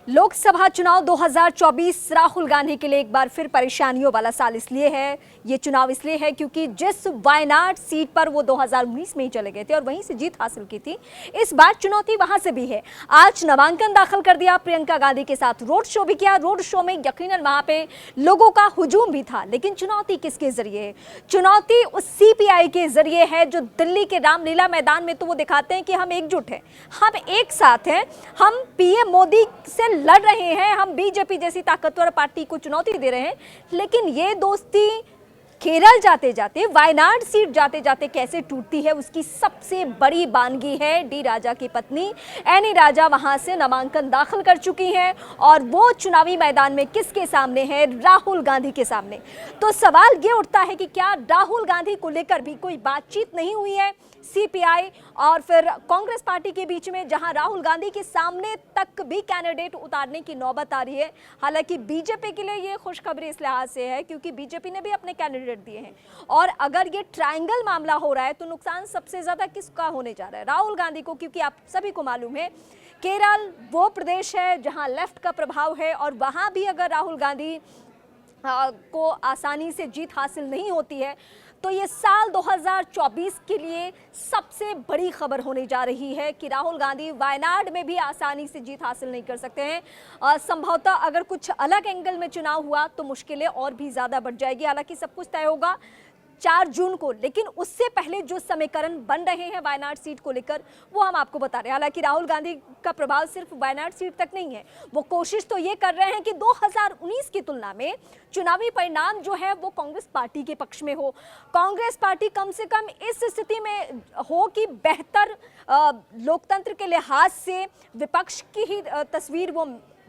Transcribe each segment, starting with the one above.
लोकसभा चुनाव 2024 राहुल गांधी के लिए एक बार फिर परेशानियों वाला साल इसलिए है, ये चुनाव इसलिए है क्योंकि जिस वायनाड सीट पर वो 2019 में ही चले गए थे और वहीं से जीत हासिल की थी, इस बार चुनौती वहां से भी है। आज नामांकन दाखिल कर दिया, प्रियंका गांधी के साथ रोड शो भी किया। रोड शो में यकीनन वहां पे लोगों का हुजूम भी था, लेकिन चुनौती किसके जरिए है? चुनौती उस सीपीआई के जरिए है जो दिल्ली के रामलीला मैदान में तो वो दिखाते हैं कि हम एकजुट हैं, हम एक साथ हैं, हम पीएम मोदी से लड़ रहे हैं, हम बीजेपी जैसी ताकतवर पार्टी को चुनौती दे रहे हैं। लेकिन ये दोस्ती केरल जाते जाते, वायनाड सीट जाते जाते कैसे टूटती है, उसकी सबसे बड़ी बानगी है डी राजा की पत्नी एनी राजा। वहां से नामांकन दाखिल कर चुकी हैं और वो चुनावी मैदान में किसके सामने है? राहुल गांधी के सामने। तो सवाल ये उठता है कि क्या राहुल गांधी को लेकर भी कोई बातचीत नहीं हुई है सीपीआई और फिर कांग्रेस पार्टी के बीच में, जहां राहुल गांधी के सामने तक भी कैंडिडेट उतारने की नौबत आ रही है। हालांकि बीजेपी के लिए ये खुशखबरी इस लिहाज से है क्योंकि बीजेपी ने भी अपने कैंडिडेट दिए हैं और अगर ये ट्रायंगल मामला हो रहा है तो नुकसान सबसे ज्यादा किसका होने जा रहा है? राहुल गांधी को, क्योंकि आप सभी को मालूम है केरल वो प्रदेश है जहां लेफ्ट का प्रभाव है और वहां भी अगर राहुल गांधी को आसानी से जीत हासिल नहीं होती है तो ये साल 2024 के लिए सबसे बड़ी खबर होने जा रही है कि राहुल गांधी वायनाड में भी आसानी से जीत हासिल नहीं कर सकते हैं। संभवतः अगर कुछ अलग एंगल में चुनाव हुआ तो मुश्किलें और भी ज़्यादा बढ़ जाएगी। हालांकि सब कुछ तय होगा 4 जून को, लेकिन उससे पहले जो समीकरण बन रहे हैं वायनाड सीट को लेकर वो हम आपको बता रहे हैं। हालांकि राहुल गांधी का प्रभाव सिर्फ वायनाड सीट तक नहीं है, वो कोशिश तो ये कर रहे हैं कि 2019 की तुलना में चुनावी परिणाम जो है वो कांग्रेस पार्टी के पक्ष में हो। कांग्रेस पार्टी कम से कम इस स्थिति में हो कि बेहतर लोकतंत्र के लिहाज से विपक्ष की ही तस्वीर वो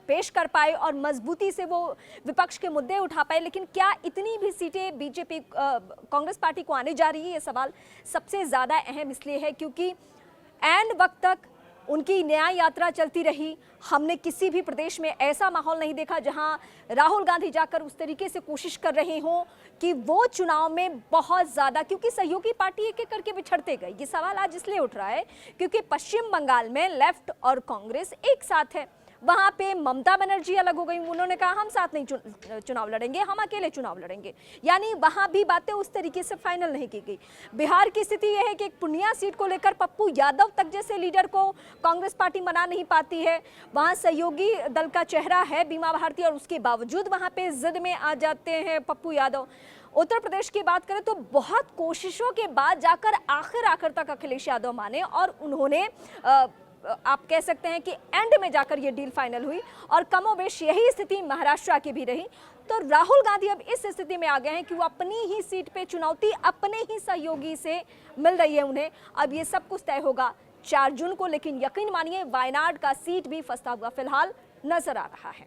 पेश कर पाए और मजबूती से वो विपक्ष के मुद्दे उठा पाए। लेकिन क्या इतनी भी सीटें बीजेपी कांग्रेस पार्टी को आने जा रही है? ये सवाल सबसे ज़्यादा अहम इसलिए है क्योंकि एंड वक्त तक उनकी न्याय यात्रा चलती रही। हमने किसी भी प्रदेश में ऐसा माहौल नहीं देखा जहां राहुल गांधी जाकर उस तरीके से कोशिश कर रहे हों कि वो चुनाव में बहुत ज़्यादा, क्योंकि सहयोगी पार्टी एक एक करके बिछड़ते गए। ये सवाल आज इसलिए उठ रहा है क्योंकि पश्चिम बंगाल में लेफ्ट और कांग्रेस एक साथ है। वहां पे ममता बनर्जी अलग हो गई, उन्होंने कहा हम साथ नहीं चुनाव लड़ेंगे, हम अकेले चुनाव लड़ेंगे। यानी वहां भी बातें उस तरीके से फाइनल नहीं की गई। बिहार की स्थिति यह है कि एक पूर्णिया सीट को लेकर पप्पू यादव तक जैसे लीडर को कांग्रेस पार्टी मना नहीं पाती है। वहां सहयोगी दल का चेहरा है बीमा भारती और उसके बावजूद वहां पे जिद में आ जाते हैं पप्पू यादव। उत्तर प्रदेश की बात करें तो बहुत कोशिशों के बाद जाकर आखिर तक अखिलेश यादव माने और उन्होंने आप कह सकते हैं कि एंड में जाकर ये डील फाइनल हुई और कमोबेश यही स्थिति महाराष्ट्र की भी रही। तो राहुल गांधी अब इस स्थिति में आ गए हैं कि वो अपनी ही सीट पे चुनौती अपने ही सहयोगी से मिल रही है उन्हें। अब ये सब कुछ तय होगा 4 जून को, लेकिन यकीन मानिए वायनाड का सीट भी फंसा हुआ फिलहाल नजर आ रहा है।